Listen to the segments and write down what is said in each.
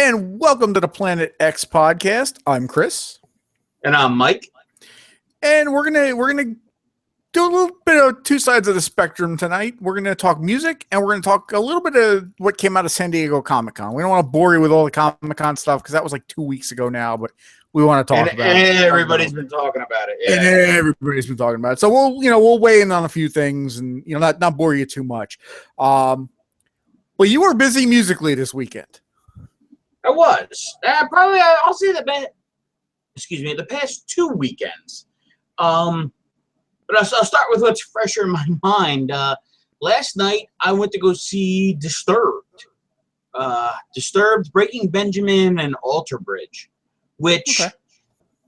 And welcome to the Planet X podcast. I'm Chris, And I'm Mike. and we're gonna do a little bit of two sides of the spectrum tonight. We're gonna talk music, and we're gonna talk a little bit of what came out of San Diego Comic-Con. We don't want to bore you with all the Comic-Con stuff because that was like 2 weeks ago now, but we want to talk about it. Everybody's been talking about it. And everybody's been talking about it. So we'll weigh in on a few things and not bore you too much. Well, you were busy musically this weekend. I was. I'll say the past 2 weekends. But I'll start with what's fresher in my mind. Last night, I went to go see Disturbed. Disturbed, Breaking Benjamin, and Alter Bridge, which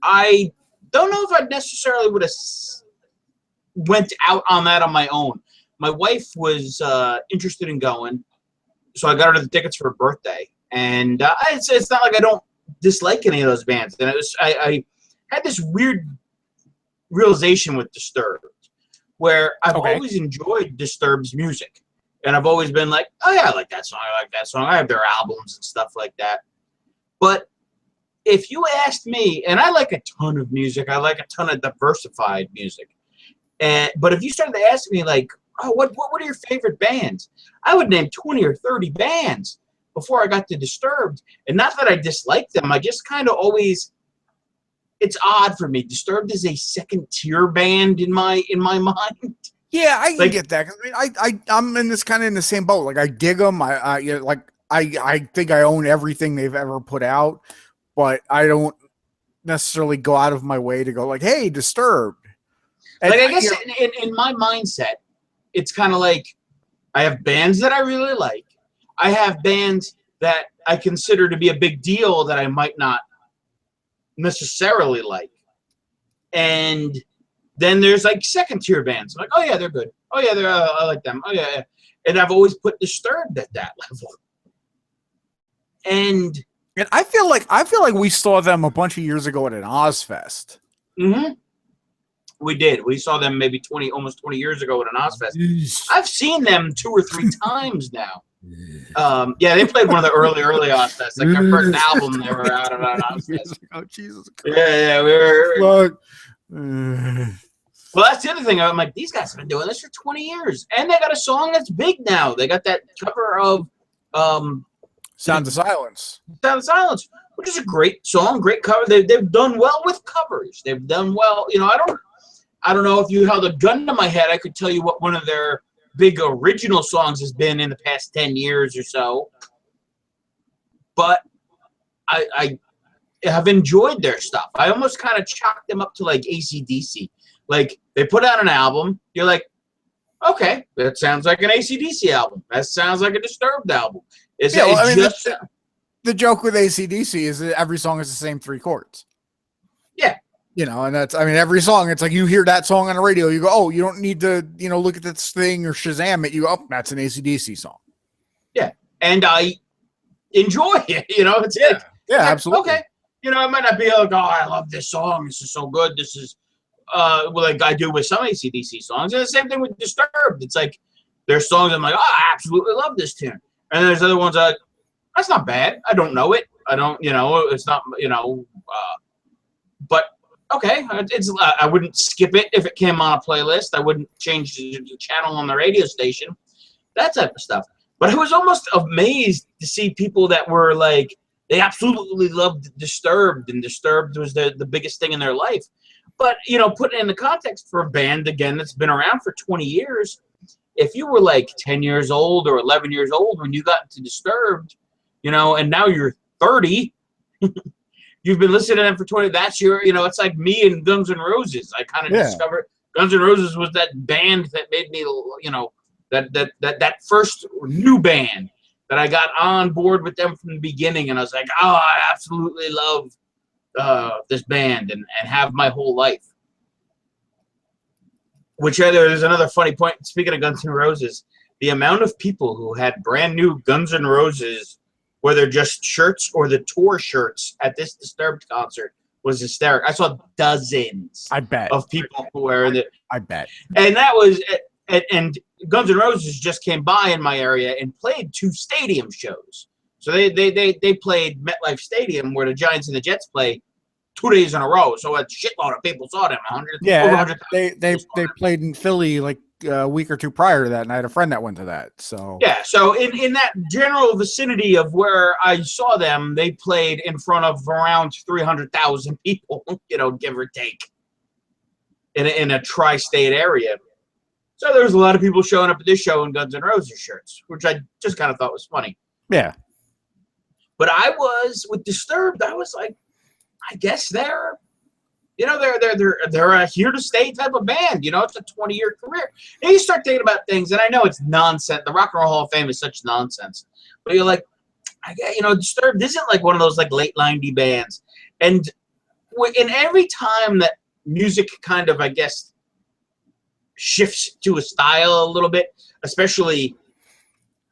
I don't know if I necessarily would have went out on that on my own. My wife was interested in going, so I got her the tickets for her birthday. And it's not like I don't dislike any of those bands. And I had this weird realization with Disturbed, where I've always enjoyed Disturbed's music, and I've always been like, oh yeah, I like that song. I have their albums and stuff like that. But if you asked me, and I like a ton of music, I like a ton of diversified music. But if you started to ask me like, oh, what are your favorite bands? I would name 20 or 30 bands before I got to Disturbed. And not that I dislike them, I just kind of always, it's odd for me. Disturbed is a second-tier band in my mind. Yeah, I can get that. I'm in this kind of in the same boat. Like I dig them. I think I own everything they've ever put out, but I don't necessarily go out of my way to go like, hey, Disturbed. And I guess in my mindset, it's kind of like I have bands that I really like. I have bands that I consider to be a big deal that I might not necessarily like. And then there's like second tier bands. I'm like, oh yeah, they're good. Oh yeah, I like them. Oh yeah. And I've always put Disturbed at that level. And I feel like we saw them a bunch of years ago at an Ozfest. Mm-hmm. We did. We saw them maybe almost 20 years ago at an Ozfest. I've seen them 2 or 3 times now. Yeah, they played one of the early Ozfests. Like their first album, they were out of an Ozfest. Oh Jesus Christ! Yeah, we were. Well, that's the other thing. I'm like, these guys have been doing this for 20 years, and they got a song that's big now. They got that cover of "Sound of Silence." "Sound of Silence," which is a great song, great cover. They've done well with covers. They've done well. I don't know if you held a gun to my head, I could tell you what one of their big original songs has been in the past 10 years or so. But I have enjoyed their stuff. I almost kind of chalked them up to like AC/DC. Like they put out an album, you're like, okay, that sounds like an AC/DC album. That sounds like a Disturbed album. The joke with AC/DC is that every song is the same 3 chords. Yeah. And that's, every song, it's like you hear that song on the radio, you go, oh, you don't need to, look at this thing or Shazam it. You go, oh, that's an AC/DC song. Yeah. And I enjoy it. It's like, absolutely. Okay. It might not be like, oh, I love this song. This is so good. This is, like I do with some AC/DC songs. And the same thing with Disturbed. It's like, there's songs I'm like, oh, I absolutely love this tune. And there's other ones like, that's not bad. I don't know it. I don't, it's not, but okay, I wouldn't skip it if it came on a playlist. I wouldn't change the channel on the radio station, that type of stuff. But I was almost amazed to see people that were like, they absolutely loved Disturbed, and Disturbed was the biggest thing in their life. But, put it in the context for a band, again, that's been around for 20 years, if you were like 10 years old or 11 years old when you got into Disturbed, and now you're 30, you've been listening to them for 20. That's your, it's like me and Guns N' Roses. I kind of discovered Guns N' Roses was that band that made me, that first new band that I got on board with them from the beginning. And I was like, oh, I absolutely love this band and have my whole life. There's another funny point. Speaking of Guns N' Roses, the amount of people who had brand new Guns N' Roses, whether just shirts or the tour shirts at this Disturbed concert, was hysterical. I saw dozens. I bet of people who were in it. I bet. And that was, and Guns N' Roses just came by in my area and played 2 stadium shows. So they played MetLife Stadium where the Giants and the Jets play 2 days in a row. So a shitload of people saw them. Over Yeah, 100,000 they played in Philly like a week or two prior to that, and I had a friend that went to that. So yeah, so in that general vicinity of where I saw them, they played in front of around 300,000 people, give or take, in a tri-state area. So there was a lot of people showing up at this show in Guns N' Roses shirts, which I just kind of thought was funny. yeah. But I was with Disturbed. I was like, I guess they're a here to stay type of band. It's a 20-year career. And you start thinking about things, and I know it's nonsense. The Rock and Roll Hall of Fame is such nonsense. But you're like, I guess, Disturbed isn't like one of those like late 90 bands. And in every time that music kind of, I guess, shifts to a style a little bit, especially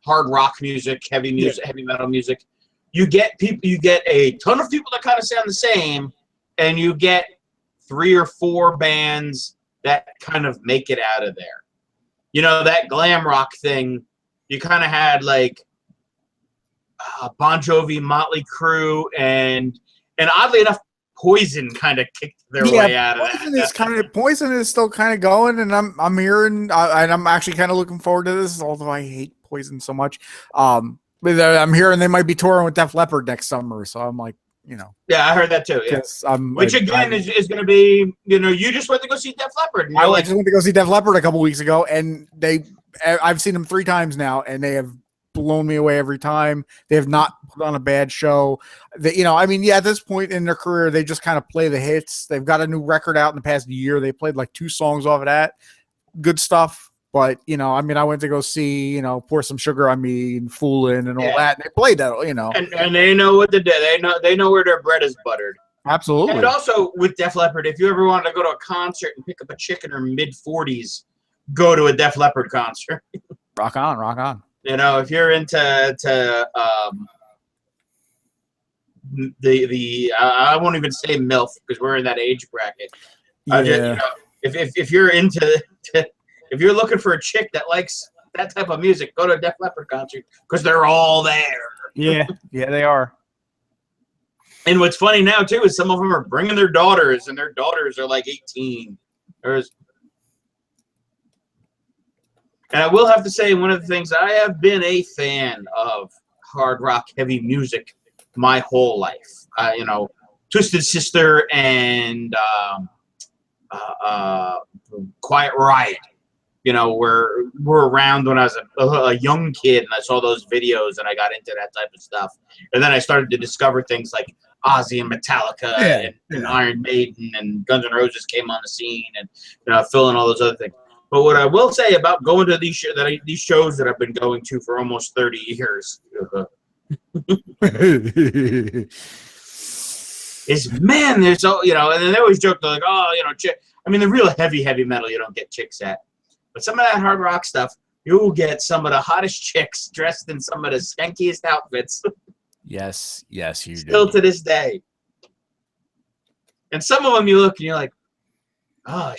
hard rock music, heavy metal music, you get a ton of people that kind of sound the same, and you get 3 or 4 bands that kind of make it out of there. That glam rock thing, you kind of had like Bon Jovi, Motley Crue, and oddly enough, Poison kind of kicked their way out of that. Poison is still kind of going, and I'm hearing, and I'm actually kind of looking forward to this, although I hate Poison so much. But I'm hearing they might be touring with Def Leppard next summer, so I'm like, Yeah, I heard that too. Yeah. Which again is going to be, you just went to go see Def Leppard. I just went to go see Def Leppard a couple weeks ago, and I've seen them 3 times now, and they have blown me away every time. They have not put on a bad show. At this point in their career, they just kind of play the hits. They've got a new record out in the past year. They played like 2 songs off of that. Good stuff. But, I went to go see, Pour Some Sugar on Me and Foolin' and all that. And they played that, And they know what to do. They know where their bread is buttered. Absolutely. And also with Def Leppard, if you ever want to go to a concert and pick up a chick in her mid-40s, go to a Def Leppard concert. Rock on, rock on. If you're into I won't even say MILF because we're in that age bracket. Yeah. If you're into if you're looking for a chick that likes that type of music, go to a Def Leppard concert because they're all there. Yeah, they are. And what's funny now too is some of them are bringing their daughters, and their daughters are like 18. And I will have to say, one of the things, I have been a fan of hard rock, heavy music my whole life. Twisted Sister and Quiet Riot. Were around when I was a young kid, and I saw those videos, and I got into that type of stuff. And then I started to discover things like Ozzy and Metallica and Iron Maiden, and Guns N' Roses came on the scene, and Phil and all those other things. But what I will say about going to these shows that I've been going to for almost 30 years is, man, there's and then they always joke, they're like, the real heavy metal you don't get chicks at. But some of that hard rock stuff, you'll get some of the hottest chicks dressed in some of the skankiest outfits. Yes, you do. Still to this day. And some of them you look and you're like, oh,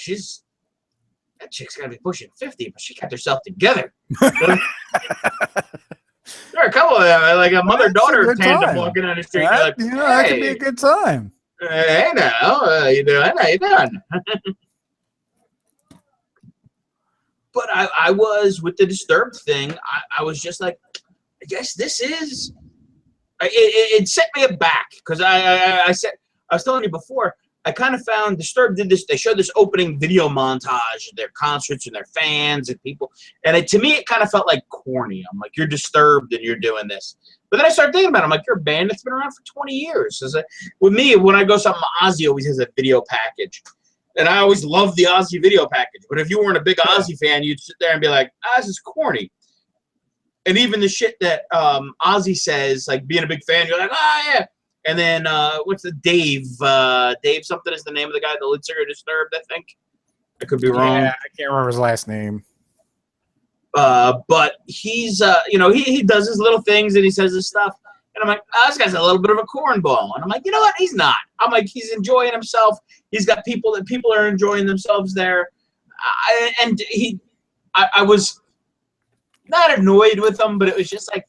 that chick's got to be pushing 50, but she got herself together. There are a couple of them, like a mother-daughter tandem walking down the street. That could be a good time. Hey, now, how you doing? How you doing? But I was, with the Disturbed thing, I was just like, I guess this is, it set me aback, because I was telling you before, I kind of found Disturbed did this, they showed this opening video montage of their concerts and their fans and people, and to me it kind of felt like corny. I'm like, you're Disturbed and you're doing this. But then I started thinking about it. I'm like, you're a band that's been around for 20 years. So with me, when I go something, Ozzy always has a video package. And I always loved the Ozzy video package. But if you weren't a big Ozzy fan, you'd sit there and be like, this is corny. And even the shit that Ozzy says, like being a big fan, you're like, yeah. And then what's the Dave? Dave something is the name of the guy, the lead singer of Disturbed, I think. I could be wrong. Yeah, I can't remember his last name. But he's, he does his little things and he says his stuff. And I'm like, this guy's a little bit of a cornball. And I'm like, you know what? He's not. I'm like, he's enjoying himself. He's got people are enjoying themselves there. I was not annoyed with him, but it was just like,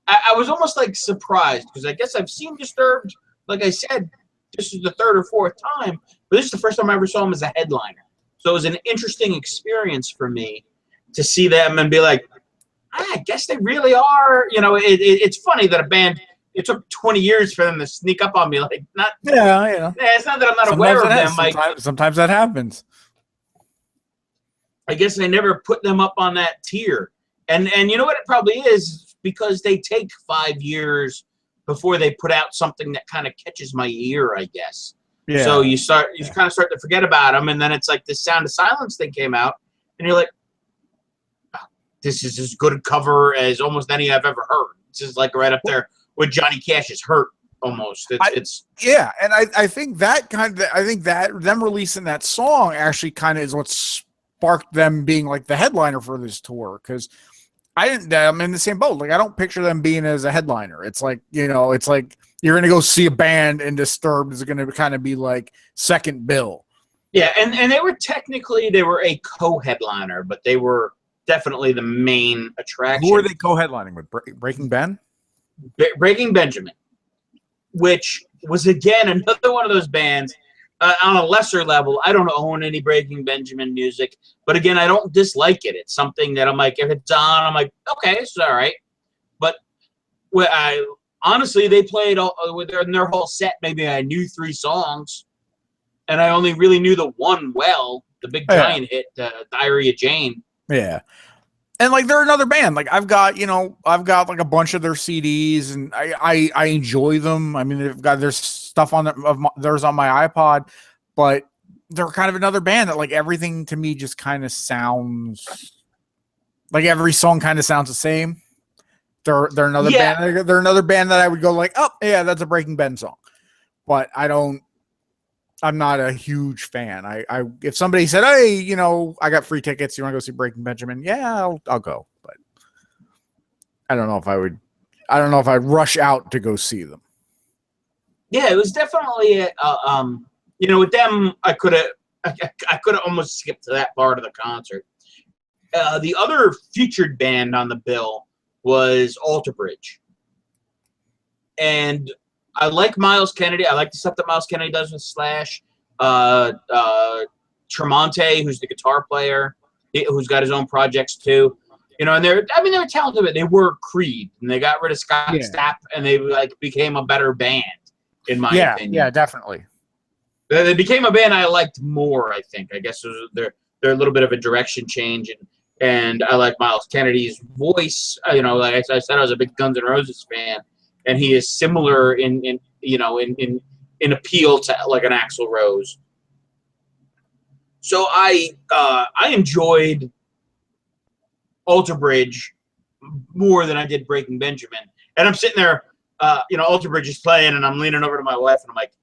I was almost like surprised because I guess I've seen Disturbed. Like I said, this is the third or fourth time, but this is the first time I ever saw them as a headliner. So it was an interesting experience for me to see them and be like, I guess they really are. You know, it's funny that a band. It took 20 years for them to sneak up on me. Like, not. Yeah, you know. It's not that I'm not aware of them. Sometimes that happens. I guess I never put them up on that tier. And you know what it probably is? Because they take 5 years before they put out something that kind of catches my ear, I guess. Yeah. So you kind of start to forget about them, and then it's like this Sound of Silence thing came out, and you're like, oh, this is as good a cover as almost any I've ever heard. This is like right up there with Johnny Cash's Hurt almost. Yeah, and I think that them releasing that song actually kind of is what sparked them being like the headliner for this tour, because I'm in the same boat. Like, I don't picture them being as a headliner. It's like, you know, it's like you're gonna go see a band and Disturbed is gonna kind of be like second bill. Yeah, and they were a co-headliner, but they were definitely the main attraction. Who are they co-headlining with? Breaking Ben? Breaking Benjamin, which was again another one of those bands on a lesser level. I don't own any Breaking Benjamin music, but again, I don't dislike it. It's something that I'm like, if it's on, I'm like, okay, it's all right. But honestly, they played in their whole set. Maybe I knew 3 songs, and I only really knew the one well, the big giant hit, Diary of Jane. Yeah. And like, they're another band. Like, I've got like a bunch of their CDs, and I enjoy them. I mean, there's stuff on theirs on my iPod, but they're kind of another band that, like, everything to me just kind of sounds like every song kind of sounds the same. They're another band. They're another band that I would go like, oh yeah, that's a Breaking Ben song. But I'm not a huge fan. If somebody said, hey, you know, I got free tickets, you want to go see Breaking Benjamin? Yeah, I'll go. But I don't know if I'd rush out to go see them. Yeah, it was definitely you know, with them, I could have almost skipped to that part of the concert. The other featured band on the bill was Alter Bridge. And I like Miles Kennedy. I like the stuff that Miles Kennedy does with Slash. Tremonti, who's the guitar player, who's got his own projects too. You know, and they were talented, but they were Creed, and they got rid of Scott Stapp, and they like became a better band, in my opinion. Yeah, definitely. They became a band I liked more, I think. I guess they're a little bit of a direction change, and I like Miles Kennedy's voice. You know, like I said, I was a big Guns N' Roses fan. And he is similar in appeal to like an Axl Rose. So I enjoyed Alter Bridge more than I did Breaking Benjamin. And I'm sitting there, you know, Alter Bridge is playing, and I'm leaning over to my wife, and I'm like,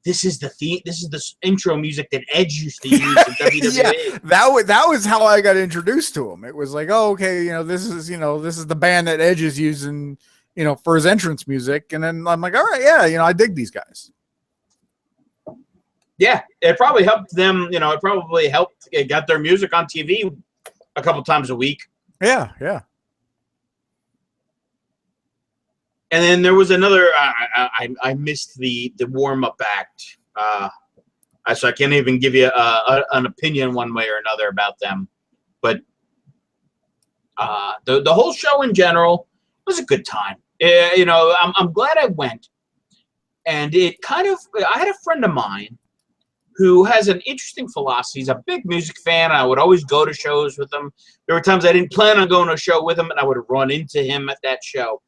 this is the theme. This is the intro music that Edge used to use in WWE. Yeah, that was how I got introduced to him. It was like, oh, okay, you know, this is the band that Edge is using, you know, for his entrance music. And then I'm like, all right, yeah, you know, I dig these guys. Yeah, it probably helped them, you know, it got their music on TV a couple times a week. Yeah, yeah. And then there was another, I missed the warm-up act. So I can't even give you an opinion one way or another about them. But the whole show in general was a good time. You know, I'm glad I went. And it kind of, I had a friend of mine who has an interesting philosophy. He's a big music fan. I would always go to shows with him. There were times I didn't plan on going to a show with him, and I would run into him at that show.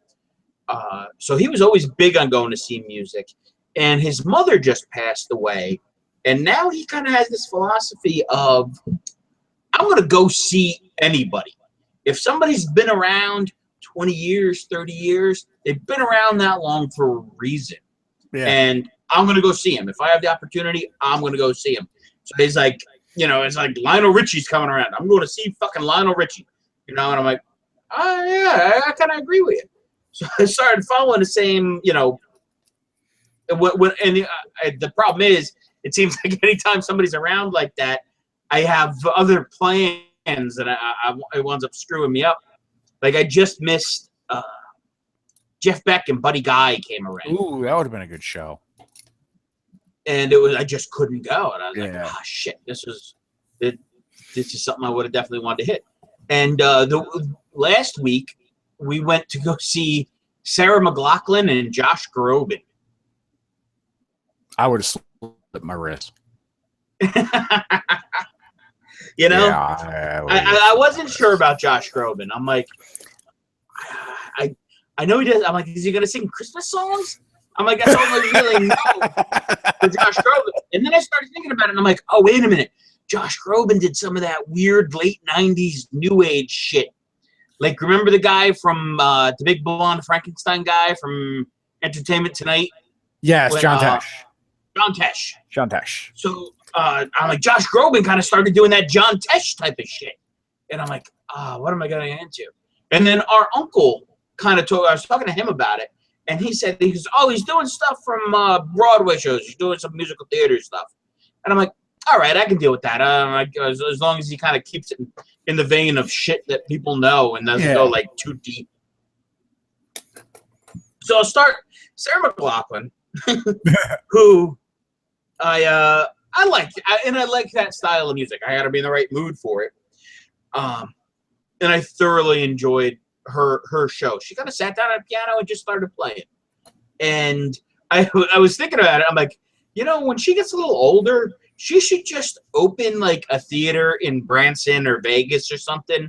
So he was always big on going to see music. And his mother just passed away. And now he kind of has this philosophy of, I'm going to go see anybody. If somebody's been around 20 years, 30 years, they've been around that long for a reason. Yeah. And I'm going to go see him. If I have the opportunity, I'm going to go see him. So he's like, you know, it's like Lionel Richie's coming around. I'm going to see fucking Lionel Richie. You know, and I'm like, oh, yeah, I kind of agree with you. So I started following the same, you know, and the problem is, it seems like anytime somebody's around like that, I have other plans and it winds up screwing me up. Like I just missed Jeff Beck and Buddy Guy came around. Ooh, that would have been a good show. And I just couldn't go. And I was like, Yeah. shit, this is something I would have definitely wanted to hit. And the last week, we went to go see Sarah McLachlan and Josh Groban. I would have slipped my wrist. You know, yeah, I wasn't sure about Josh Groban. I'm like, I know he does. I'm like, is he going to sing Christmas songs? I'm like, that's all I really know for Josh Groban. And then I started thinking about it, and I'm like, oh, wait a minute. Josh Groban did some of that weird late 90s new age shit. Like, remember the guy from the big blonde Frankenstein guy from Entertainment Tonight? Yes, When, John Tesh. John Tesh. John Tesh. So I'm like, Josh Groban kind of started doing that John Tesh type of shit. And I'm like, what am I going to get into? And then our uncle kind of told, I was talking to him about it, and he said, he's doing stuff from Broadway shows. He's doing some musical theater stuff. And I'm like, all right, I can deal with that. As long as he kind of keeps it in the vein of shit that people know and doesn't go like too deep. So I'll start Sarah McLachlan, who I like, and I like that style of music. I got to be in the right mood for it. And I thoroughly enjoyed her show. She kind of sat down at a piano and just started playing. And I was thinking about it. I'm like, you know, when she gets a little older, she should just open like a theater in Branson or Vegas or something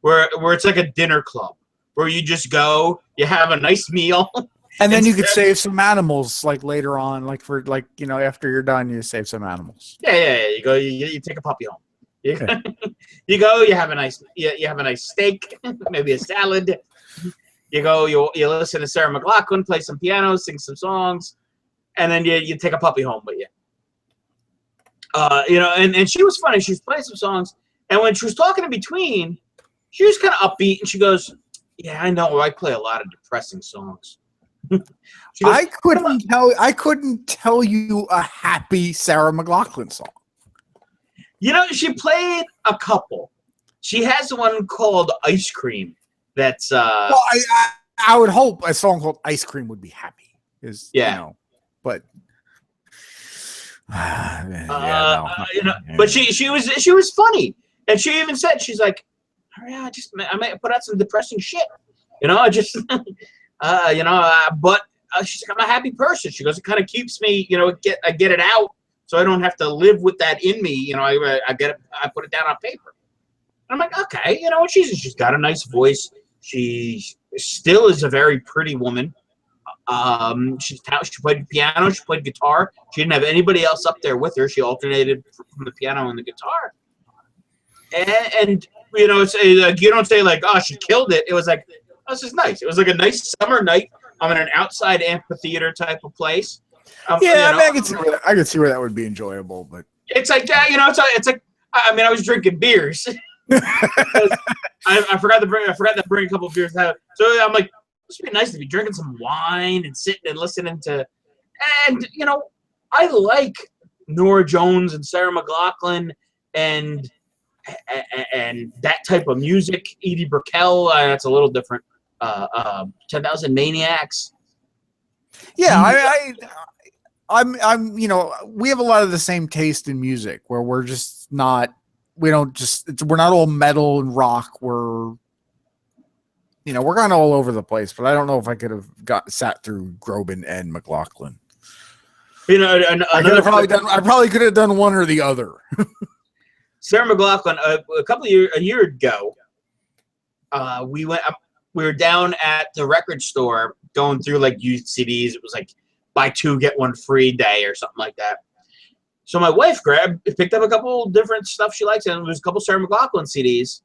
where it's like a dinner club where you just go, you have a nice meal. And then you could save some animals like later on, like for like, you know, after you're done, you save some animals. Yeah. You go, you take a puppy home. You go, you have a nice steak, maybe a salad. You go, you listen to Sarah McLachlan, play some piano, sing some songs, and then you take a puppy home with you. You know, and she was funny. She was playing some songs, and when she was talking in between, she was kind of upbeat, and she goes, "Yeah, I know. I play a lot of depressing songs." Goes, I couldn't tell you a happy Sarah McLachlan song. You know, she played a couple. She has one called Ice Cream. That's well, I would hope a song called Ice Cream would be happy. Is yeah. You know, but you know, but she was funny, and she even said, she's like, oh, yeah, I might put out some depressing shit, you know, but she's like, I'm a happy person. She goes, it kind of keeps me, you know, I get it out, so I don't have to live with that in me, you know. I get it, I put it down on paper. And I'm like, okay, you know, she's got a nice voice. She still is a very pretty woman. She played piano, she played guitar. She didn't have anybody else up there with her. She alternated from the piano and the guitar. And you know, it's like, you don't say like, oh, she killed it. It was like, oh, this is nice. It was like a nice summer night. I'm in an outside amphitheater type of place. Yeah, you know, I mean, I could see where that would be enjoyable, but it's like, you know, it's like, I mean, I was drinking beers. I forgot to bring a couple of beers. So I'm like, this would be nice to be drinking some wine and sitting and listening to, and you know, I like Norah Jones and Sarah McLachlan and that type of music. Edie Brickell, that's a little different. 10,000 Maniacs. Yeah, I'm you know, we have a lot of the same taste in music where we're just not. We're not all metal and rock. We're kind of all over the place, but I don't know if I could have sat through Groban and McLachlan. You know, I probably could have done one or the other. Sarah McLachlan, a year ago, we were down at the record store going through like used CDs. It was like buy two, get one free day or something like that. So my wife picked up a couple different stuff she likes, and there was a couple Sarah McLachlan CDs.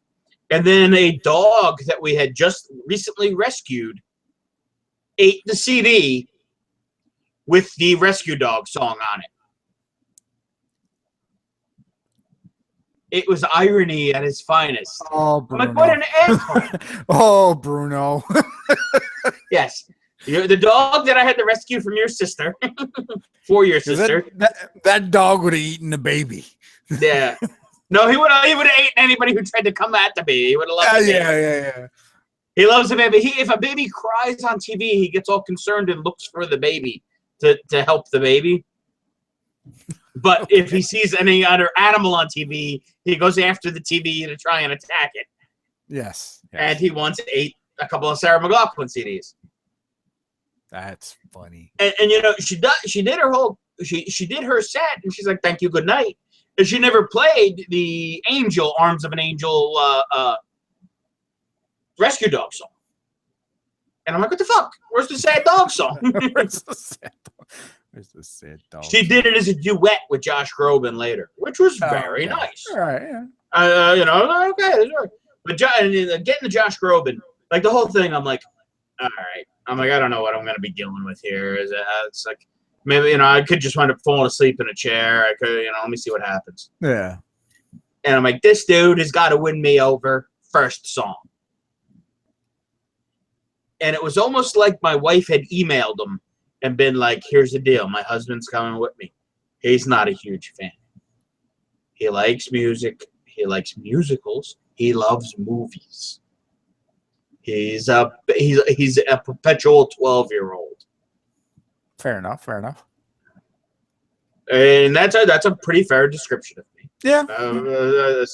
And then a dog that we had just recently rescued ate the CD with the Rescue Dog song on it. It was irony at its finest. Oh, Bruno. I'm like, what an asshole. Oh, Bruno. Yes. The dog that I had to rescue from your sister, for your sister. That dog would have eaten the baby. Yeah. No, he would have eaten anybody who tried to come at the baby. He would have loved it. Yeah. He loves the baby. If a baby cries on TV, he gets all concerned and looks for the baby to help the baby. But if he sees any other animal on TV, he goes after the TV to try and attack it. Yes. And he once ate a couple of Sarah McLachlan CDs. That's funny. And you know, she did her set, and she's like, "Thank you, good night." And she never played the Angel, Arms of an Angel Rescue Dog song. And I'm like, what the fuck? Where's the sad dog song? Where's the sad dog? She did it as a duet with Josh Groban later, which was very nice. All right, yeah. You know, okay. But getting to Josh Groban, like the whole thing, I'm like, all right. I'm like, I don't know what I'm going to be dealing with here. It's like, maybe, you know, I could just wind up falling asleep in a chair. I could, you know, let me see what happens. Yeah. And I'm like, this dude has got to win me over first song. And it was almost like my wife had emailed him and been like, here's the deal. My husband's coming with me. He's not a huge fan. He likes music. He likes musicals. He loves movies. He's a perpetual 12-year-old. Fair enough. And that's a pretty fair description of me. Yeah.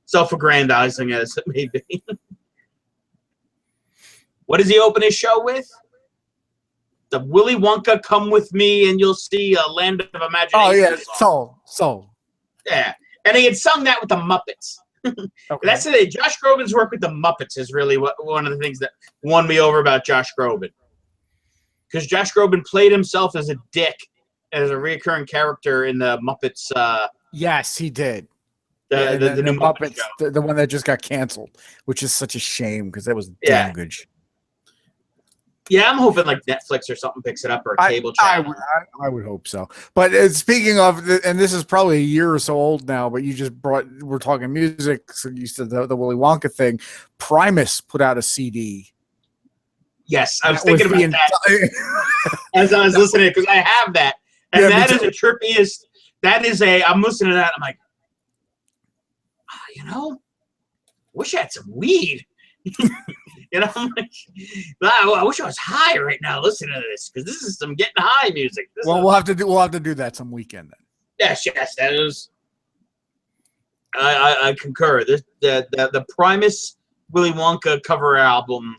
Self-aggrandizing as it may be. What does he open his show with? The Willy Wonka "Come With Me and You'll See a Land of Imagination." Oh yeah, song. Soul. Yeah, and he had sung that with the Muppets. Okay. That's it. Josh Groban's work with the Muppets is really one of the things that won me over about Josh Groban. Because Josh Groban played himself as a dick, as a recurring character in the Muppets. Yes, he did. The new Muppets, the one that just got canceled, which is such a shame because that was damn good. Yeah, I'm hoping like Netflix or something picks it up, or a cable channel. I would hope so. But speaking of, and this is probably a year or so old now, but you just we're talking music. So you said the Willy Wonka thing. Primus put out a CD. Yes, I was thinking about that as I was listening, because I have that. And that is the trippiest. I'm listening to that. I'm like, you know, wish I had some weed. You know, I'm like, I wish I was high right now listening to this, because this is some getting high music. We'll have to do that some weekend then. Yes, that is. I concur. The Primus Willy Wonka cover album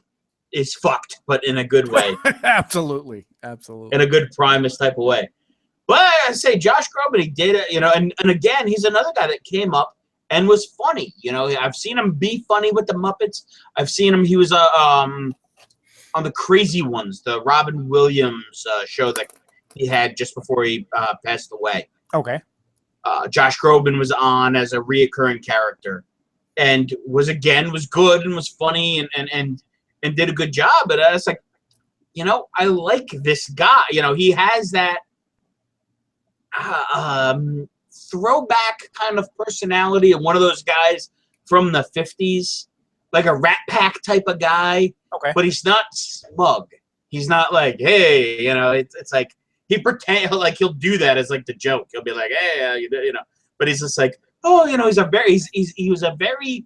is fucked, but in a good way. Absolutely. In a good Primus type of way. But I say Josh Groban, he did it, you know, and again, he's another guy that came up and was funny. You know, I've seen him be funny with the Muppets. I've seen him. He was on the Crazy Ones, the Robin Williams show that he had just before he passed away. Okay. Josh Groban was on as a reoccurring character, and was good and was funny and did a good job. But it's like, you know, I like this guy. You know, he has that throwback kind of personality of one of those guys from the 50s, like a Rat Pack type of guy. Okay. But he's not smug. He's not like, hey, you know, it's like he pretend like he'll do that as like the joke. He'll be like, hey, you know, but he's just like, oh, you know, he was a very,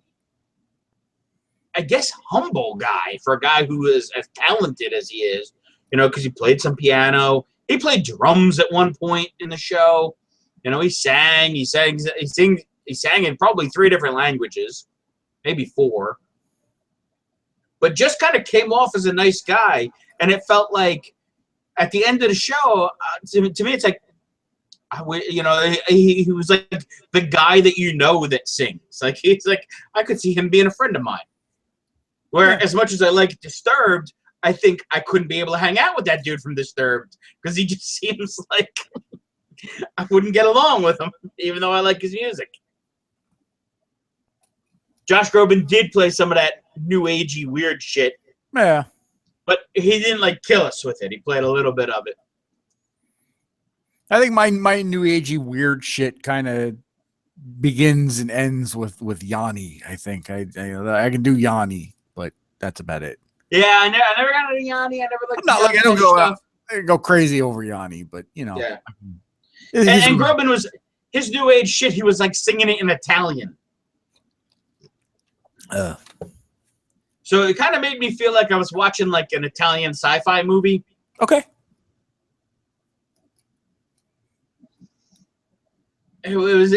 I guess, humble guy for a guy who is as talented as he is, you know, because he played some piano. He played drums at one point in the show. You know, he sang in probably 3 different languages, maybe 4. But just kind of came off as a nice guy. And it felt like at the end of the show, to me, it's like, you know, he was like the guy that you know that sings. Like, he's like, I could see him being a friend of mine. Where as much as I like Disturbed, I think I couldn't be able to hang out with that dude from Disturbed, because he just seems like I wouldn't get along with him, even though I like his music. Josh Groban did play some of that new agey weird shit. Yeah. But he didn't like kill us with it. He played a little bit of it. I think my new agey weird shit kind of begins and ends with Yanni. I think I can do Yanni, but that's about it. Yeah, I never got into Yanni. I never like. Not like I don't go crazy over Yanni, but you know. Yeah. And Groban was his new age shit. He was like singing it in Italian. So it kind of made me feel like I was watching like an Italian sci-fi movie. Okay. It was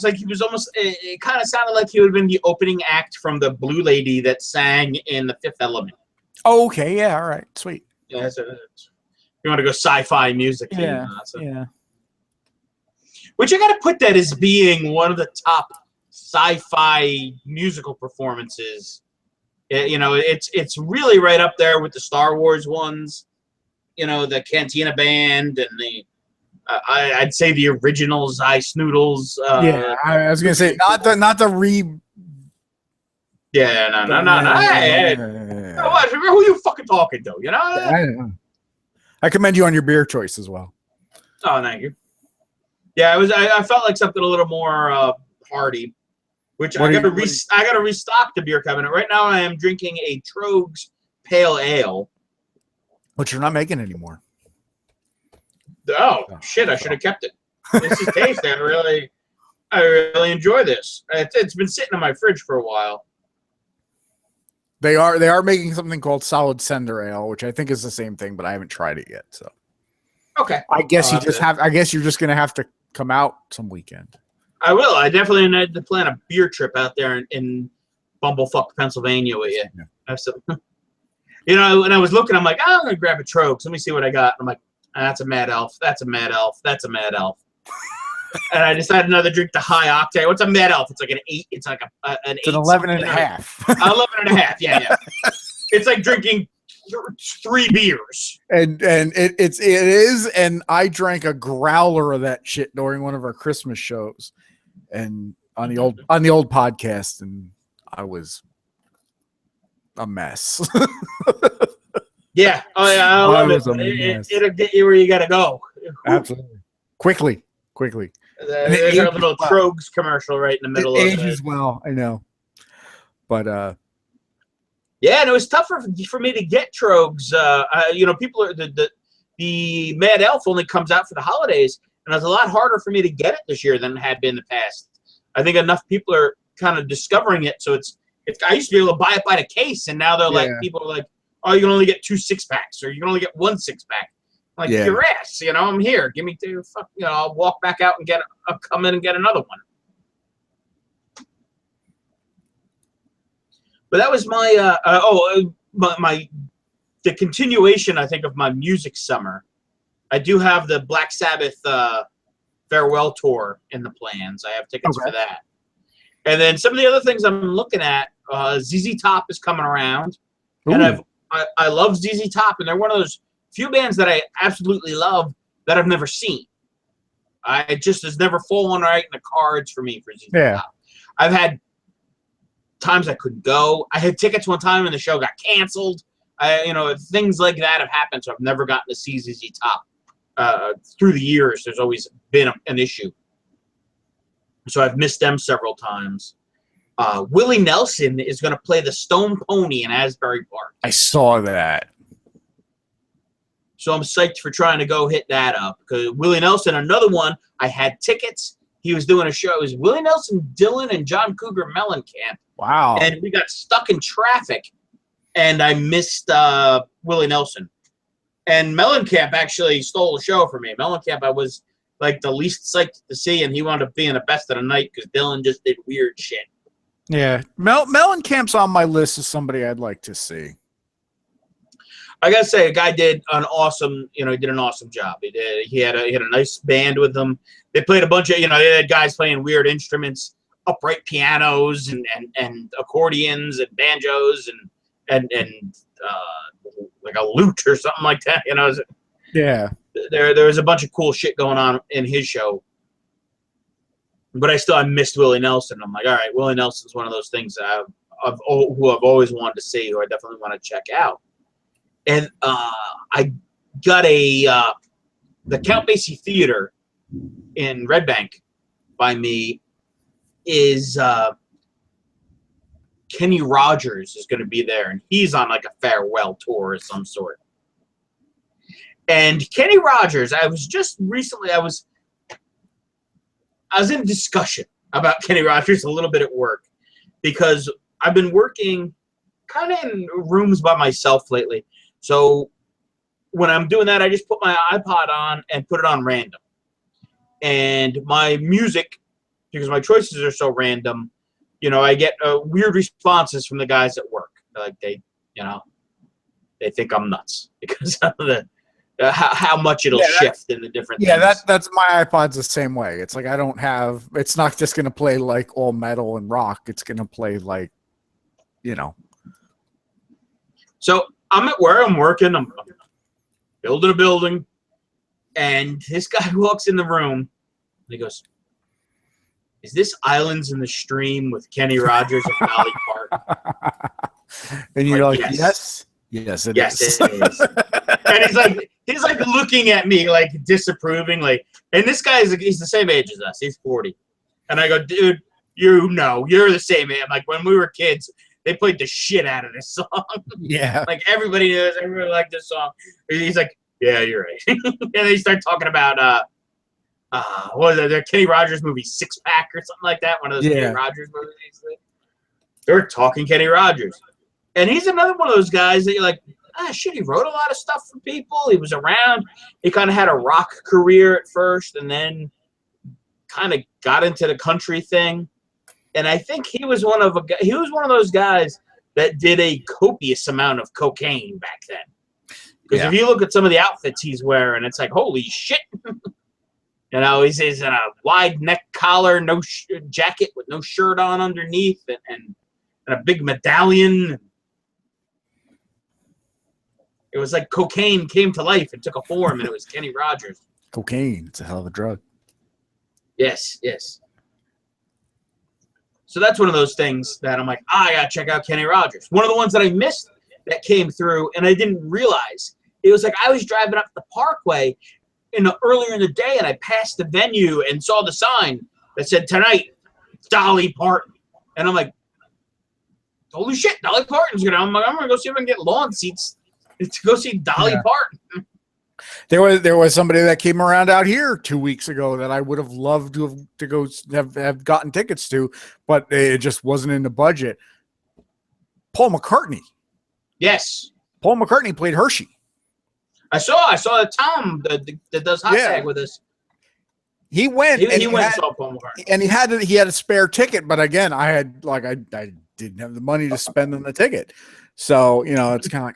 like he was almost. It kind of sounded like he would have been the opening act from the Blue Lady that sang in The Fifth Element. Oh, okay. Yeah. All right. Sweet. Yeah. So you want to go sci-fi music? Yeah. So. Yeah. Which I got to put that as being one of the top sci-fi musical performances. You know, it's really right up there with the Star Wars ones. You know, the Cantina Band and the. I'd say the original Zeiss Noodles. Yeah, I was gonna say not the re. Yeah, no. Hey, who are you fucking talking to? You know. I know. I commend you on your beer choice as well. Oh, thank you. Yeah, I felt like something a little more hearty, which I got to restock the beer cabinet. Right now, I am drinking a Trogs Pale Ale, which you're not making anymore. Oh shit! I should have kept it. This is tasty. I really enjoy this. It's been sitting in my fridge for a while. They are making something called Solid Cinder Ale, which I think is the same thing, but I haven't tried it yet. So okay, I guess I guess you're just gonna have to come out some weekend. I will. I definitely need to plan a beer trip out there in Bumblefuck, Pennsylvania with you. Yeah. You know, when I was looking, I'm like, I'm gonna grab a Trogs. Let me see what I got. I'm like. That's a Mad Elf. That's a Mad Elf. That's a Mad Elf. And I decided another drink, the High Octane. What's a Mad Elf? It's like an 8. It's like an 8. It's an 11 and a half. 11 and a half. Yeah. It's like drinking 3 beers. And it is. And I drank a growler of that shit during one of our Christmas shows, and on the old podcast, and I was a mess. Yeah. Oh, yeah. I love it. It'll get you where you got to go. Absolutely. Quickly. There's our little Trogs commercial right in the middle of it. Ages well, I know. But, yeah, and it was tougher for me to get Trogs. You know, people are the Mad Elf only comes out for the holidays, and it was a lot harder for me to get it this year than it had been in the past. I think enough people are kind of discovering it, so it's. I used to be able to buy it by the case, and now they're like, people are like, oh, you can only get 2 6-packs, or you can only get 1 6-pack. Like, your ass, you know, I'm here. Give me 2, you know, I'll walk back out and come in and get another one. But that was my, the continuation, I think, of my music summer. I do have the Black Sabbath farewell tour in the plans. I have tickets for that. And then some of the other things I'm looking at, ZZ Top is coming around. Ooh. And I love ZZ Top, and they're one of those few bands that I absolutely love that I've never seen. It just has never fallen right in the cards for me for ZZ Top. I've had times I couldn't go. I had tickets one time and the show got canceled. You know, things like that have happened, so I've never gotten to see ZZ Top. Through the years, there's always been an issue. So I've missed them several times. Willie Nelson is going to play the Stone Pony in Asbury Park. I saw that. So I'm psyched for trying to go hit that up. Because Willie Nelson, another one, I had tickets. He was doing a show. It was Willie Nelson, Dylan, and John Cougar Mellencamp. Wow. And we got stuck in traffic, and I missed Willie Nelson. And Mellencamp actually stole the show for me. Mellencamp, I was like the least psyched to see, and he wound up being the best of the night because Dylan just did weird shit. Yeah, Mellencamp's on my list as somebody I'd like to see. I gotta say, a guy did an awesome, he did an awesome job. He had a nice band with them. They played a bunch of, they had guys playing weird instruments, upright pianos and accordions and banjos and like a lute or something like that. Yeah. There was a bunch of cool shit going on in his show. But I missed Willie Nelson. I'm like, all right, Willie Nelson's one of those things who I've always wanted to see, who I definitely want to check out. And I got the Count Basie Theater in Red Bank by me is Kenny Rogers is going to be there, and he's on like a farewell tour of some sort. And Kenny Rogers, I was in discussion about Kenny Rogers a little bit at work because I've been working kind of in rooms by myself lately. So when I'm doing that, I just put my iPod on and put it on random. And my music, because my choices are so random, I get weird responses from the guys at work. Like they think I'm nuts because of how much it'll shift in the different things. That's my iPod's the same way. It's like it's not just going to play like all metal and rock. It's going to play like, So I'm at where I'm working. I'm building a building. And this guy walks in the room and he goes, "Is this Islands in the Stream with Kenny Rogers and Dolly Parton?" And you're like, yes. Yes, it Yes, is. it is. And he's like looking at me like disapproving, like, and this guy he's the same age as us. He's 40. And I go, "Dude, you're the same age." I'm like, when we were kids, they played the shit out of this song. Yeah. Like everybody liked this song. And he's like, "Yeah, you're right." And they start talking about what was it, the Kenny Rogers movie, Six Pack or something like that. One of those Kenny Rogers movies. They were talking Kenny Rogers. And he's another one of those guys that you're like, shit, he wrote a lot of stuff for people. He was around. He kind of had a rock career at first and then kind of got into the country thing. And I think he was one of those guys that did a copious amount of cocaine back then. Because if you look at some of the outfits he's wearing, it's like, holy shit. He's in a wide neck collar, no jacket with no shirt on underneath, and a big medallion. It was like cocaine came to life and took a form, and it was Kenny Rogers. Cocaine, it's a hell of a drug. Yes. So that's one of those things that I'm like, I gotta check out Kenny Rogers. One of the ones that I missed that came through, and I didn't realize. It was like I was driving up the Parkway earlier in the day, and I passed the venue and saw the sign that said, "Tonight, Dolly Parton." And I'm like, holy shit, Dolly Parton's gonna. I'm gonna go see if I can get lawn seats to go see Dolly Parton. There was somebody that came around out here 2 weeks ago that I would have loved to go have gotten tickets to, but it just wasn't in the budget. Paul McCartney. Yes. Paul McCartney played Hershey. I saw that Tom that does hot tag with us. He went. He went and saw Paul McCartney, and he had a spare ticket. But again, I didn't have the money to spend on the ticket, so it's kind of like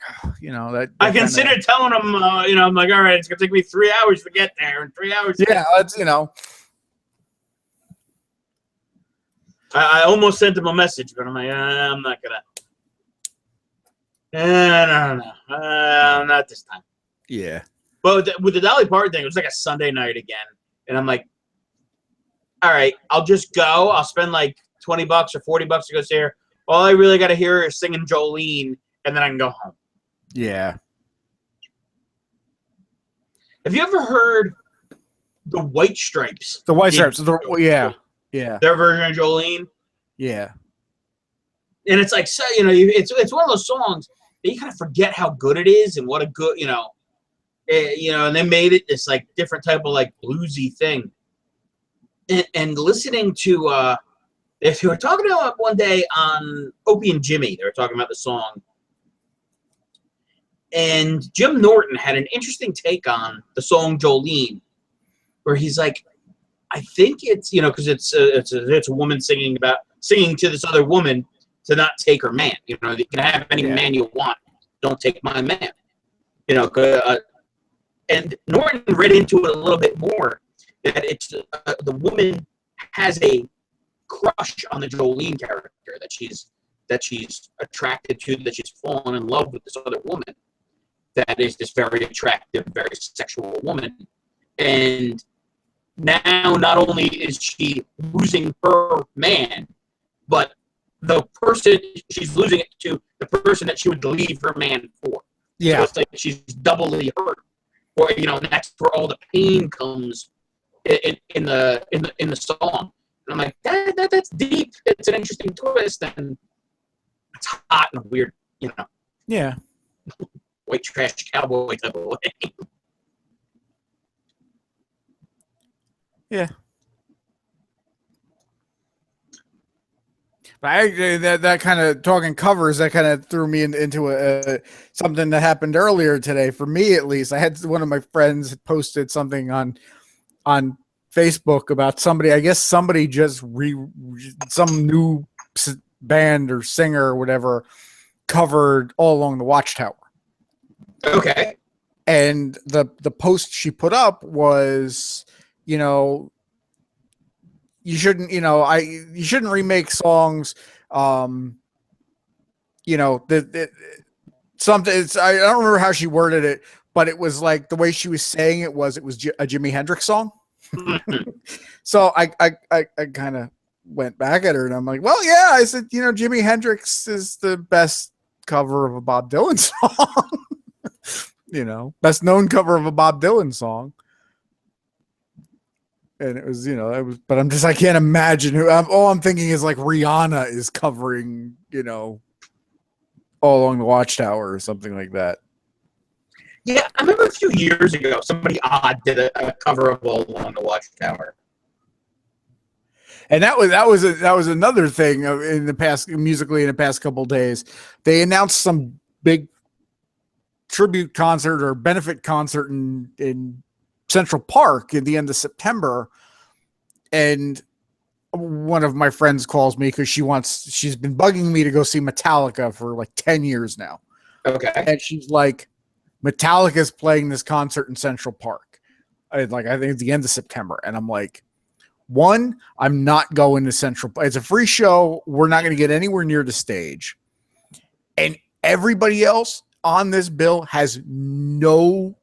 that. I considered telling him, I'm like, all right, it's gonna take me 3 hours to get there, and 3 hours. That's I almost sent him a message, but I'm like, I'm not gonna. No, not this time. Yeah. But with the Dolly Parton thing, it was like a Sunday night again. And I'm like, all right, I'll just go. I'll spend like $20 or $40 to go see her. All I really got to hear is singing Jolene, and then I can go home. Yeah. Have you ever heard the White Stripes? The White Stripes. Yeah. Their version of Jolene? Yeah. And it's like, so, it's one of those songs that you kind of forget how good it is and what a good, and they made it this like different type of like bluesy thing. And listening to, if you were talking about one day on Opie and Jimmy, they were talking about the song. And Jim Norton had an interesting take on the song Jolene, where he's like, I think it's, because it's a woman singing to this other woman to not take her man. You can have any man you want. Don't take my man. And Norton read into it a little bit more that it's the woman has a crush on the Jolene character that she's attracted to, that she's fallen in love with this other woman that is this very attractive, very sexual woman. And now not only is she losing her man, but the person she's losing it to, the person that she would leave her man for. Yeah. So it's like she's doubly hurt. Or that's where all the pain comes in the song. And I'm like, that's deep. It's an interesting twist, and it's hot and weird, Yeah. White trash cowboy type of way. Yeah. That kind of talking covers that kind of threw me into something that happened earlier today. For me, at least, I had one of my friends posted something on Facebook about somebody. I guess somebody just some new band or singer or whatever covered All Along the Watchtower. Okay. And the post she put up was, you shouldn't, you shouldn't remake songs. Something it's, I don't remember how she worded it, but it was like the way she was saying it was a Jimi Hendrix song. So I kind of went back at her and I'm like, well, yeah, I said, Jimi Hendrix is the best cover of a Bob Dylan song. Best known cover of a Bob Dylan song. And it was, but I'm just, I can't imagine all I'm thinking is like Rihanna is covering, All Along the Watchtower or something like that. Yeah, I remember a few years ago, somebody odd did a cover of All Along the Watchtower. And that was another thing musically in the past couple of days. They announced some big tribute concert or benefit concert in Central Park at the end of September. And one of my friends calls me because she's been bugging me to go see Metallica for like 10 years now. Okay. And she's like, Metallica's playing this concert in Central Park. I think at the end of September. And I'm like, one, I'm not going to Central Park. It's a free show. We're not going to get anywhere near the stage. And everybody else on this bill has no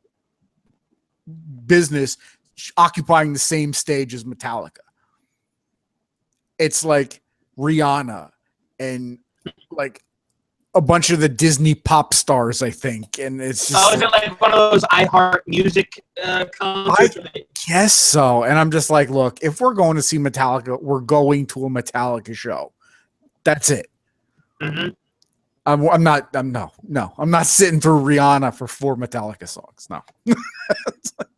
business occupying the same stage as Metallica. It's like Rihanna and like a bunch of the Disney pop stars, I think. And it's just is it like one of those iHeart Music concerts? I guess so. And I'm just like, look, if we're going to see Metallica, we're going to a Metallica show. That's it. Mm-hmm. I'm not sitting through Rihanna for 4 Metallica songs. No. It's like,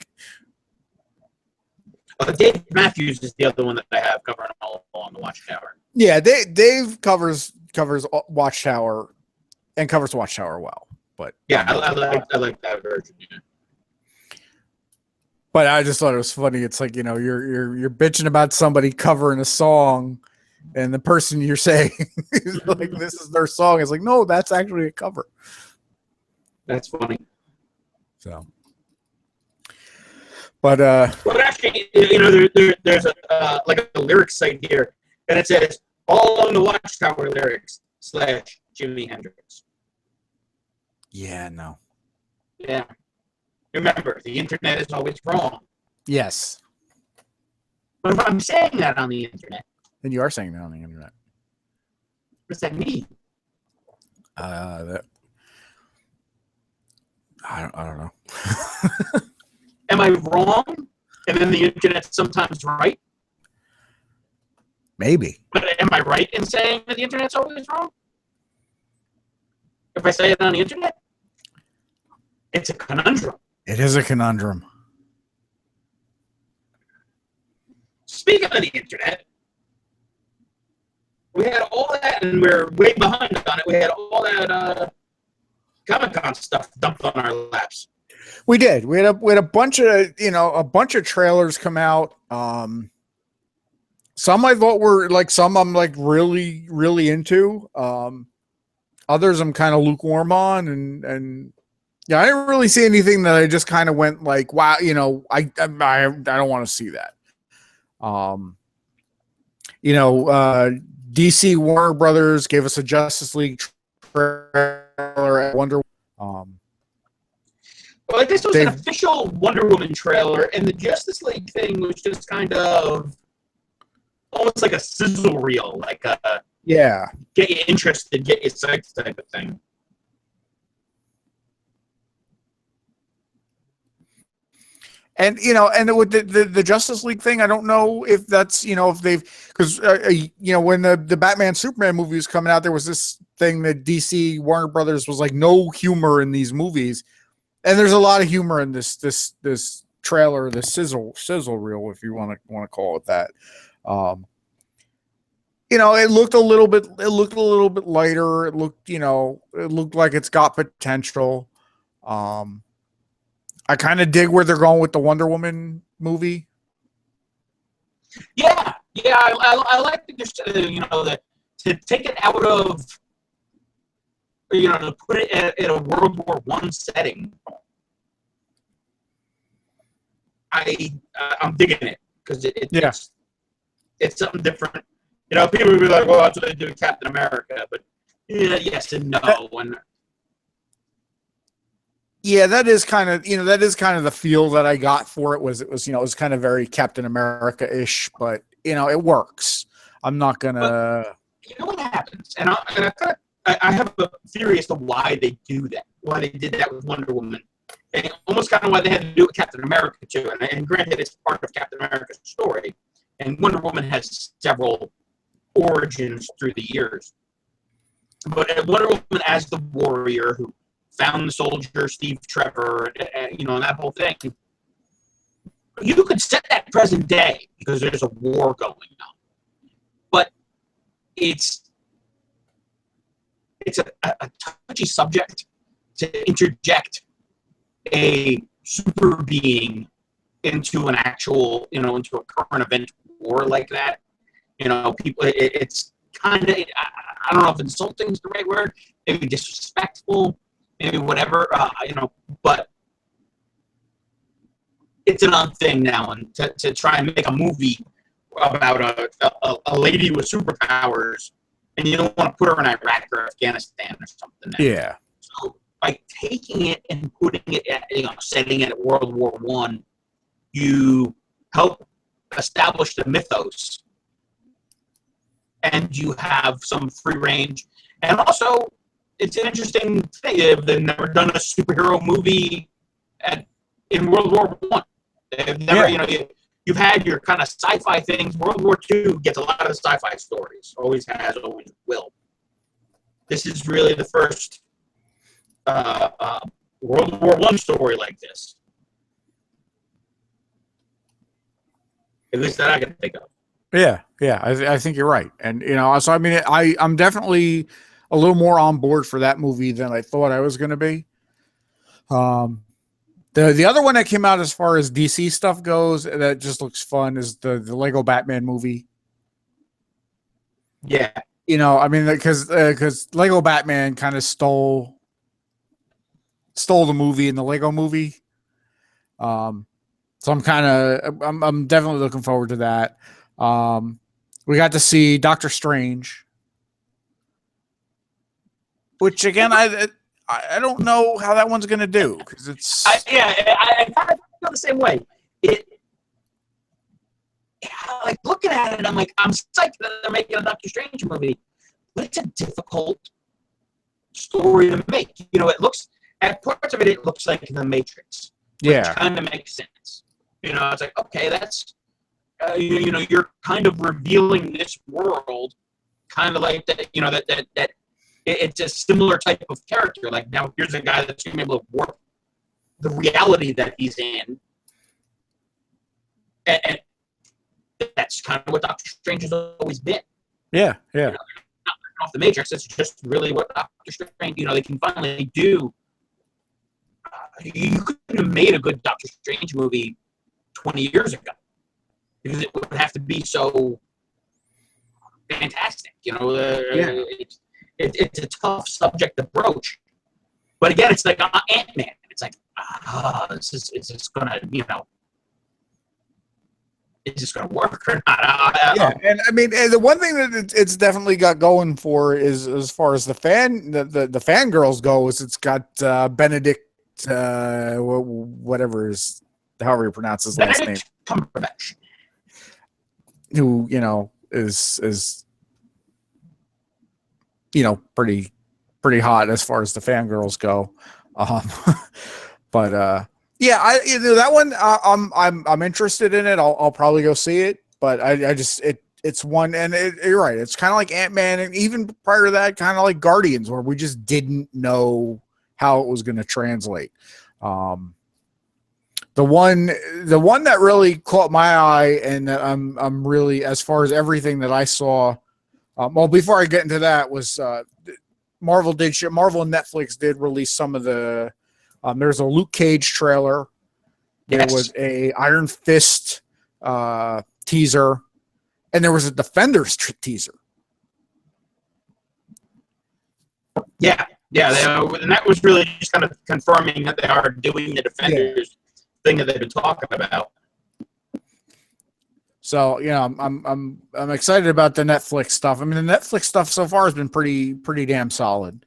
Dave Matthews is the other one that I have covering All Along the Watchtower. yeah, Dave covers Watchtower and covers Watchtower well. But yeah, I like that version. Yeah. But I just thought it was funny. It's like, you're bitching about somebody covering a song, and the person you're saying is like, this is their song. It's like, no, that's actually a cover. That's funny. So, but actually, there's a like a lyric site here, and it says All Along the Watchtower lyrics / Jimi Hendrix. Yeah, no. Yeah. Remember, the internet is always wrong. Yes. But if I'm saying that on the internet, and you are saying that on the internet. What does that mean? I don't know. Am I wrong? And then the internet's sometimes right? Maybe. But am I right in saying that the internet's always wrong? If I say it on the internet? It's a conundrum. It is a conundrum. Speaking of the internet, we had all that, and we're way behind on it. We had all that Comic-Con stuff dumped on our laps. We did. We had a bunch of trailers come out. Some I thought were like, some I'm like really, really into. Others I'm kind of lukewarm on, and yeah, I didn't really see anything that I just kind of went like, wow, I don't want to see that. DC Warner Brothers gave us a Justice League trailer at Wonder. Well, this was an official Wonder Woman trailer, and the Justice League thing was just kind of almost like a sizzle reel, like a get you interested, get you psyched type of thing. And with the Justice League thing, I don't know if that's if they've, because when the Batman Superman movie was coming out, there was this thing that DC Warner Brothers was like, no humor in these movies, and there's a lot of humor in this trailer, this sizzle reel, if you want to call it that. you know, it looked a little bit lighter. It looked, you know, it looked like it's got potential. Um, I kind of dig where they're going with the Wonder Woman movie. Yeah, yeah, I like to just you know to take it out of you know to put it in a World War I setting. I'm digging it because Yeah. it's something different. You know, people would be like, "Well, that's what they do with Captain America," but yeah, yes and no. And Yeah, that is kind of, you know, that is kind of the feel that I got for it. It was, you know, it was kind of very Captain America-ish, but you know, it works. I'm not gonna. you know what happens, and I have a theory as to why they do that, why they did that with Wonder Woman, and almost kind of why they had to do it with Captain America too. And granted, it's part of Captain America's story, and Wonder Woman has several origins through the years. But Wonder Woman as the warrior who found the soldier Steve Trevor, you know, and that whole thing, you could set that present day because there's a war going on, but it's a touchy subject to interject a super being into an actual, you know, into a current event war like that. You know, people, it's kind of, I don't know if insulting is the right word, maybe disrespectful, maybe whatever, you know, but it's an odd thing now. And to try and make a movie about a lady with superpowers, and you don't want to put her in Iraq or Afghanistan or something. Yeah. So by taking it and putting it at, you know, setting it at World War I, you help establish the mythos, and you have some free range. And also, it's an interesting thing. They've never done a superhero movie in World War I. They've never, you know, you've had your kind of sci-fi things. World War II gets a lot of the sci-fi stories. Always has, always will. This is really the first World War I story like this. At least that I can think of. Yeah, yeah, I think you're right, and you know, so I mean, I'm definitely a little more on board for that movie than I thought I was going to be. The other one that came out as far as DC stuff goes that just looks fun is the Lego Batman movie. Yeah, you know, I mean, because Lego Batman kind of stole the movie in the Lego movie. So I'm definitely looking forward to that. We got to see Doctor Strange, which again, I don't know how that one's going to do because it's I kind of feel the same way. Like looking at it, I'm like, I'm psyched that they're making a Doctor Strange movie, but it's a difficult story to make. You know, it looks at parts of it, it looks like The Matrix. Which kind of makes sense. You know, it's like, okay, that's you know, you're kind of revealing this world, kind of like that. You know, that it's a similar type of character. Like now, here's a guy that's going to be able to warp the reality that he's in, and that's kind of what Doctor Strange has always been. Yeah. You know, not off the Matrix. It's just really what Doctor Strange. You know, they can finally do. You couldn't have made a good Doctor Strange movie 20 years ago because it would have to be so fantastic. You know, it's a tough subject to broach. But again, it's like Ant-Man. It's like, it's just gonna, you know, it's just gonna work or not. And I mean, the one thing that it's definitely got going for is, as far as the fangirls go, is it's got Benedict, whatever is, however you pronounce his last name, Cumberbatch, who, you know, is you know, pretty hot as far as the fangirls go. But yeah, you know, that one, I'm interested in it. I'll probably go see it, but I just it's one, and you're right. It's kind of like Ant-Man, and even prior to that, kind of like Guardians, where we just didn't know how it was going to translate. The one that really caught my eye, and that I'm really, as far as everything that I saw Well, before I get into that, was Marvel and Netflix did release some of the. There's a Luke Cage trailer. There was a Iron Fist teaser, and there was a Defenders teaser. Yeah, and that was really just kind of confirming that they are doing the Defenders thing that they've been talking about. So I'm excited about the Netflix stuff. I mean, the Netflix stuff so far has been pretty damn solid.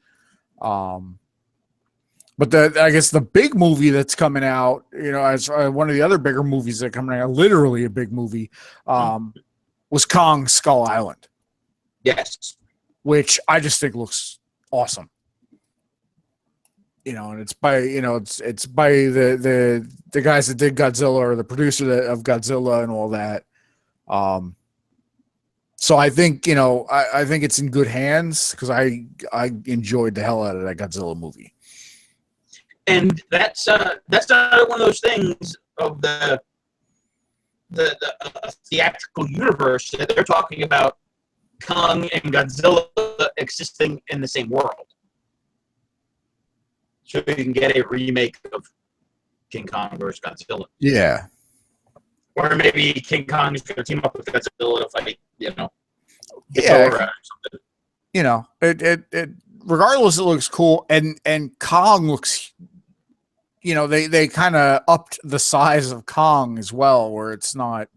But I guess the big movie that's coming out, as one of the other bigger movies that are coming out, literally a big movie, was Kong Skull Island. Yes, which I just think looks awesome. And it's by it's by the guys that did Godzilla, or the producer of Godzilla and all that. So I think I think it's in good hands, because I enjoyed the hell out of that Godzilla movie. And that's not one of those things of the theatrical universe that they're talking about Kong and Godzilla existing in the same world. So you can get a remake of King Kong versus Godzilla. Yeah. Or maybe King Kong is going to team up with Godzilla to fight, Yeah. or something. It regardless, it looks cool, and Kong looks. They kind of upped the size of Kong as well, where it's not.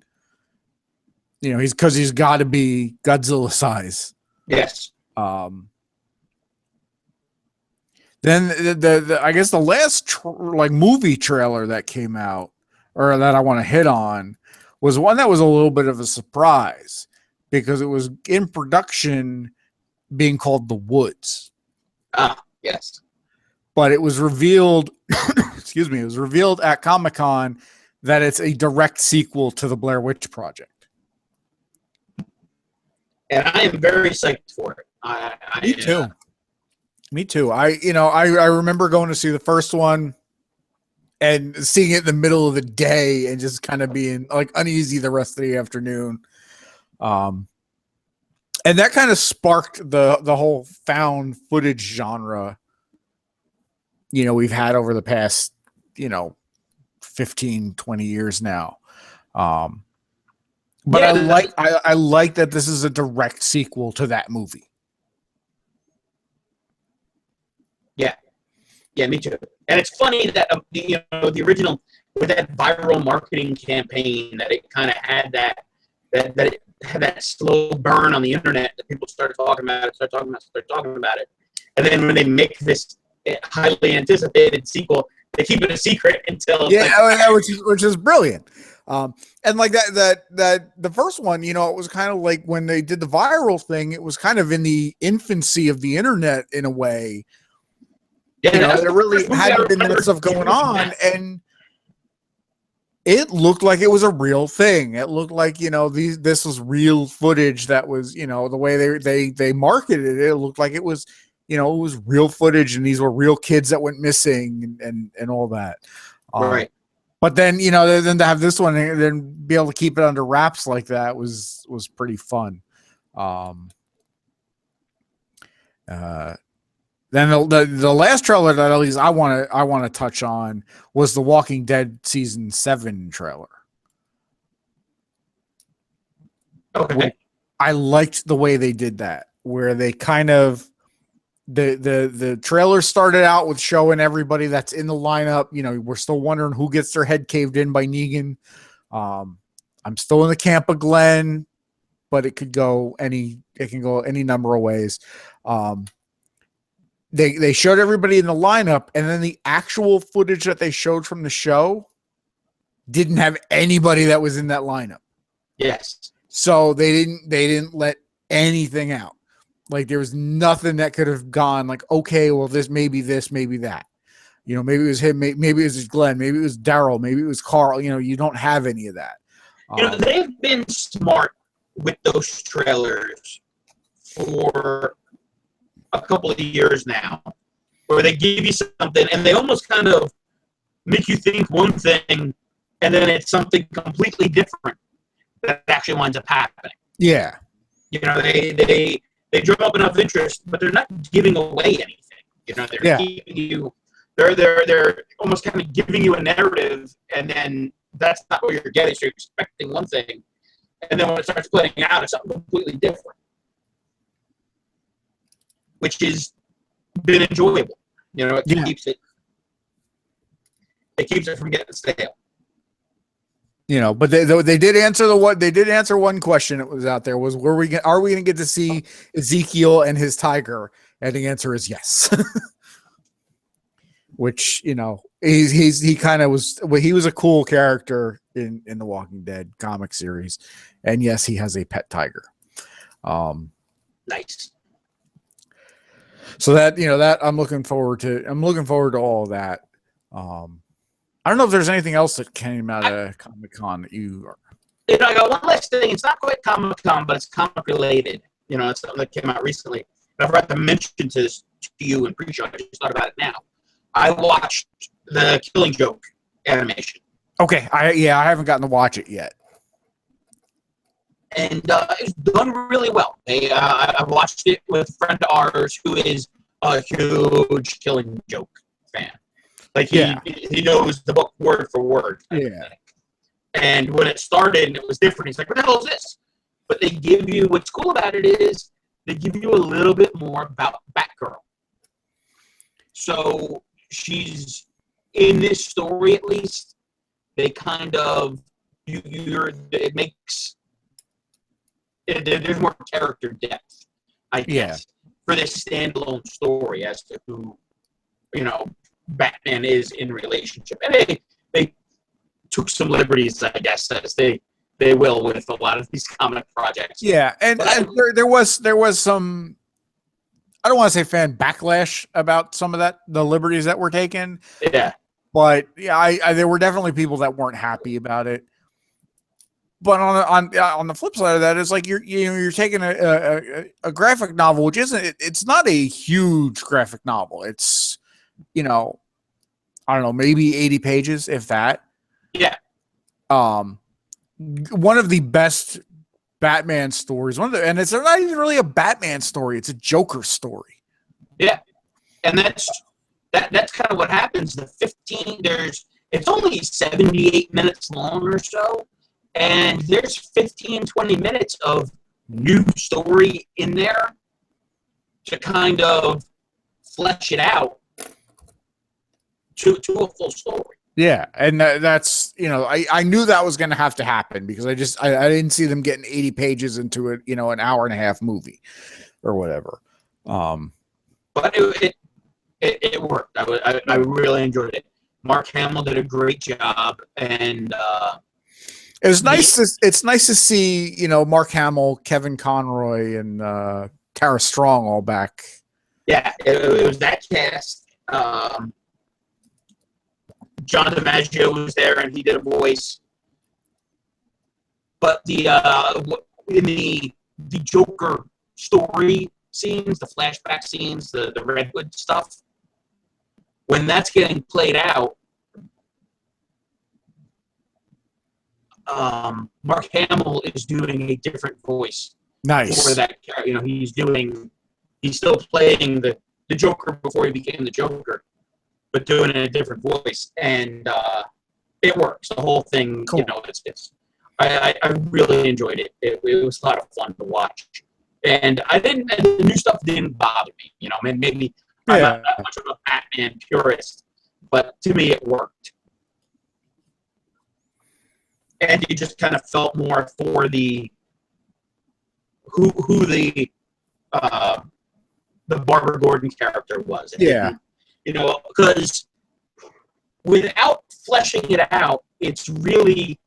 He's got to be Godzilla size. Yes. Then the I guess the last movie trailer that came out, or that I want to hit on, was one that was a little bit of a surprise, because it was in production, being called The Woods. Yes. But it was revealed, excuse me, it was revealed at Comic-Con that it's a direct sequel to the Blair Witch Project. And I am very psyched for it. Me too. Me too. I remember going to see the first one and seeing it in the middle of the day and just kind of being uneasy the rest of the afternoon. And that kind of sparked the whole found footage genre we've had over the past 15, 20 years now. But I like that this is a direct sequel to that movie. Yeah, me too. And it's funny that the original, with that viral marketing campaign, that it kind of had that it had that slow burn on the internet, that people started talking about it. And then when they make this highly anticipated sequel, they keep it a secret until which is brilliant. And like that the first one, it was kind of like when they did the viral thing, it was kind of in the infancy of the internet in a way. There really hadn't been that stuff going on, and it looked like it was a real thing. It looked like this was real footage that was the way they marketed it. It looked like it was it was real footage, and these were real kids that went missing and all that. Right. But then then to have this one and then be able to keep it under wraps like that was pretty fun. Then the last trailer that at least I want to touch on was the Walking Dead season 7 trailer. Okay. I liked the way they did that, where they kind of the trailer started out with showing everybody that's in the lineup. We're still wondering who gets their head caved in by Negan. I'm still in the camp of Glenn, but it can go any number of ways. They showed everybody in the lineup, and then the actual footage that they showed from the show didn't have anybody that was in that lineup. Yes. So they didn't let anything out. There was nothing that could have gone okay, well, this, maybe that. Maybe it was him, maybe it was Glenn, maybe it was Daryl, maybe it was Carl. You don't have any of that. They've been smart with those trailers for a couple of years now, where they give you something and they almost kind of make you think one thing, and then it's something completely different that actually winds up happening. Yeah. They drum up enough interest, but they're not giving away anything. They're keeping you. They're almost kind of giving you a narrative, and then that's not what you're getting. So you're expecting one thing, and then when it starts playing out, it's something completely different, which has been enjoyable. It keeps it from getting stale. But they did answer one question that was out there was, are we going to get to see Ezekiel and his tiger? And the answer is yes. Which, he was a cool character in the Walking Dead comic series. And yes, he has a pet tiger. Nice. So that I'm looking forward to all of that. I don't know if there's anything else that came out of Comic-Con that you are. I got one last thing. It's not quite Comic-Con, but it's comic related. It's something that came out recently. I forgot to mention this to you in pre-show. I just thought about it now. I watched the Killing Joke animation. Okay, I haven't gotten to watch it yet. And it's done really well. I watched it with a friend of ours who is a huge Killing Joke fan. Like he knows the book word for word. Yeah. And when it started and it was different, he's like, "What the hell is this?" But they give you, what's cool about it is they give you a little bit more about Batgirl. So she's in this story, at least. They kind of it makes there's more character depth, I guess, for this standalone story as to who Batman is in relationship. And they took some liberties, I guess, as they will with a lot of these comic projects. Yeah, and there was some, I don't want to say fan backlash about some of the liberties that were taken. Yeah. But there were definitely people that weren't happy about it. But on the flip side of that, it's like you're taking a graphic novel, which it's not a huge graphic novel. It's I don't know, maybe 80 pages, if that. Yeah. One of the best Batman stories. And it's not even really a Batman story. It's a Joker story. Yeah. And that's kind of what happens. It's only 78 minutes long or so. And there's 15, 20 minutes of new story in there to kind of flesh it out to a full story. Yeah, and that's I knew that was going to have to happen because I didn't see them getting 80 pages into it, an hour and a half movie or whatever. But it worked. I really enjoyed it. Mark Hamill did a great job, and it was nice. It's nice to see Mark Hamill, Kevin Conroy, and Tara Strong all back. Yeah, it was that cast. John DiMaggio was there, and he did a voice. But in the Joker story scenes, the flashback scenes, the Red Hood stuff, when that's getting played out, Mark Hamill is doing a different voice. Nice. For that, he's still playing the Joker before he became the Joker, but doing it in a different voice, and it works. The whole thing, cool. I really enjoyed it. It was a lot of fun to watch, and the new stuff didn't bother me. Maybe I'm not much of a Batman purist, but to me it worked. And you just kind of felt more for the who the Barbara Gordon character was. Yeah. Because without fleshing it out, it's really,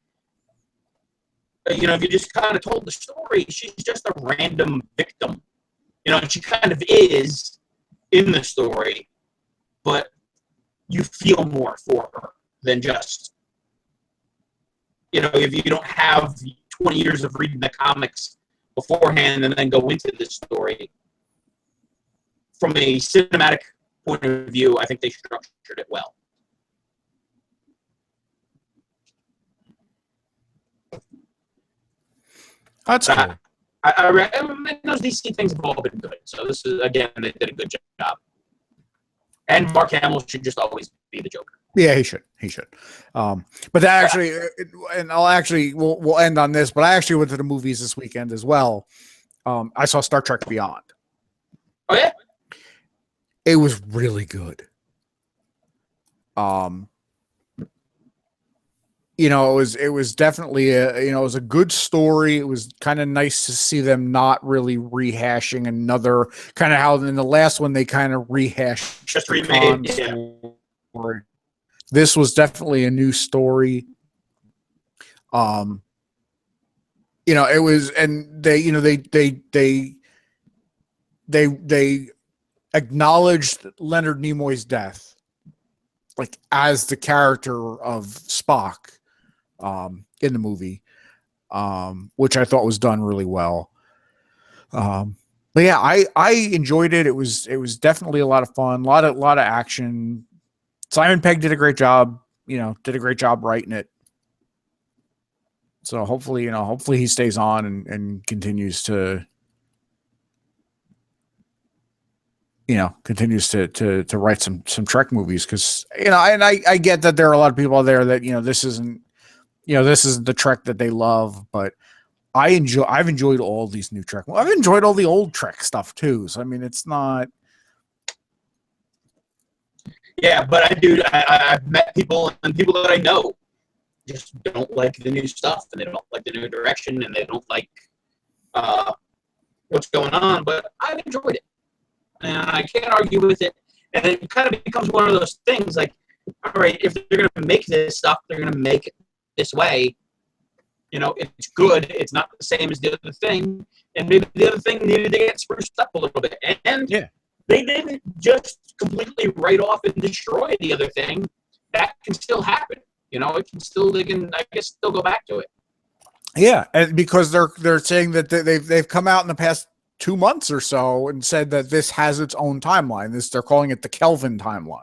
if you just kind of told the story, she's just a random victim. And she kind of is in the story, but you feel more for her than just, if you don't have 20 years of reading the comics beforehand and then go into this story. From a cinematic point of view, I think they structured it well. That's cool. I those DC things have all been good. So this is, again, they did a good job. And Mark Hamill should just always be the Joker. Yeah, he should. He should. But that actually, and I'll actually, we'll end on this, but I actually went to the movies this weekend as well. I saw Star Trek Beyond. Oh, yeah? It was really good. You know, it was definitely it was a good story. It was kind of nice to see them not really rehashing another, kind of how in the last one they kind of rehashed Just the remade, story. This was definitely a new story. You know, it was, and they, you know, they acknowledged Leonard Nimoy's death, like as the character of Spock, in the movie, which I thought was done really well. But yeah, I enjoyed it. It was definitely a lot of fun, a lot of action. Simon Pegg did a great job, you know, writing it. So hopefully he stays on and continues to, you know, to write some Trek movies. Cause you know, and I get that there are a lot of people out there that, you know, this isn't the Trek that they love, but I've enjoyed all these new Trek. I've enjoyed all the old Trek stuff too. So, I mean, it's not. Yeah, but I've met people and people that I know just don't like the new stuff, and they don't like the new direction, and they don't like what's going on. But I've enjoyed it, and I can't argue with it. And it kind of becomes one of those things like, all right, if they're going to make this stuff, they're going to make it this way. You know, it's good. It's not the same as the other thing, and maybe the other thing needed to get spruced up a little bit. And yeah, they didn't just completely write off and destroy the other thing. That can still happen. You know, they can, I guess, still go back to it. Yeah, and because they're saying that they've come out in the past 2 months or so and said that this has its own timeline. They're calling it the Kelvin timeline.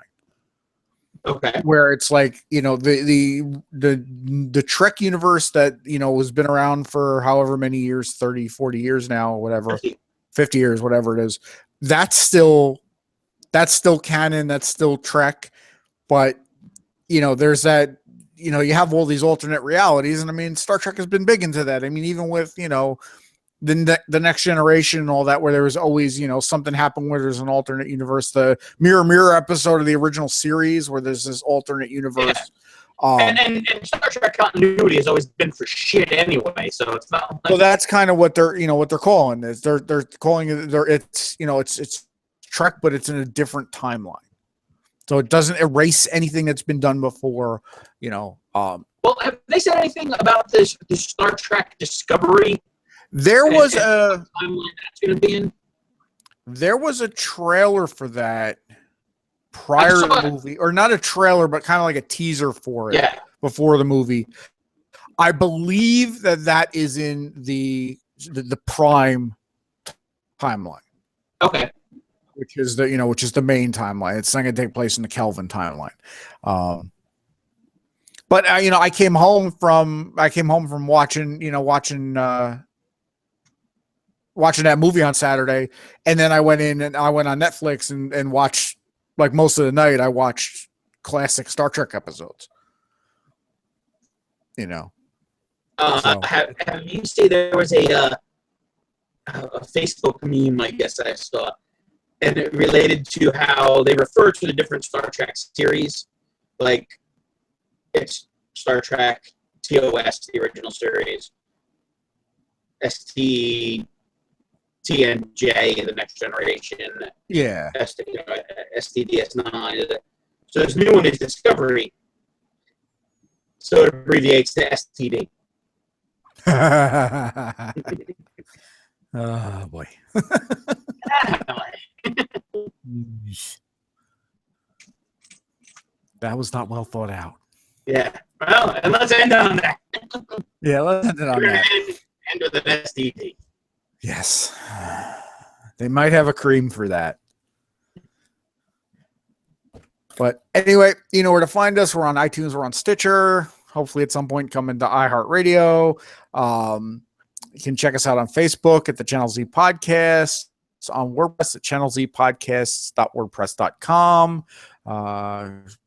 Okay. Where it's like, you know, the Trek universe that, you know, has been around for however many years, 30, 40 years now, whatever, 50 years, whatever it is. That's still canon. That's still Trek. But, you know, there's that, you know, you have all these alternate realities. And I mean, Star Trek has been big into that. I mean, even with, you know, the Next Generation and all that, where there was always, you know, something happened where there's an alternate universe. The Mirror episode of the original series where there's this alternate universe. Yeah. And Star Trek continuity has always been for shit anyway, so it's not. So that's kind of what they're calling this. They're calling it. It's, you know, it's Trek, but it's in a different timeline. So it doesn't erase anything that's been done before. You know. Well, have they said anything about this Star Trek Discovery? There was a timeline that's going to be in. There was a trailer for that prior to the movie, or not a trailer, but kind of like a teaser for it before the movie. I believe that is in the Prime timeline. Okay. Which is the main timeline. It's not going to take place in the Kelvin timeline. But you know, I came home from watching that movie on Saturday, and then I went on Netflix and watched, like, most of the night I watched classic Star Trek episodes. You know. Have you seen there was a Facebook meme, I guess, I saw, and it related to how they refer to the different Star Trek series, like it's Star Trek TOS, the original series, TNJ, the Next Generation, STDS9. So this new one is Discovery, so it abbreviates to STD. Oh boy. That was not well thought out. Yeah. Well, and let's end on that. Yeah, let's end it on that. End with an STD. Yes. They might have a cream for that. But anyway, you know where to find us. We're on iTunes. We're on Stitcher. Hopefully at some point come into iHeartRadio. You can check us out on Facebook at the Channel Z Podcast. It's on WordPress at channelzpodcasts.wordpress.com.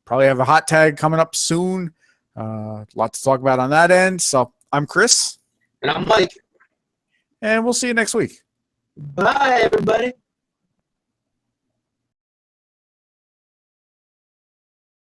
Probably have a hot tag coming up soon. Lots to talk about on that end. So I'm Chris. And I'm Mike. And we'll see you next week. Bye, everybody.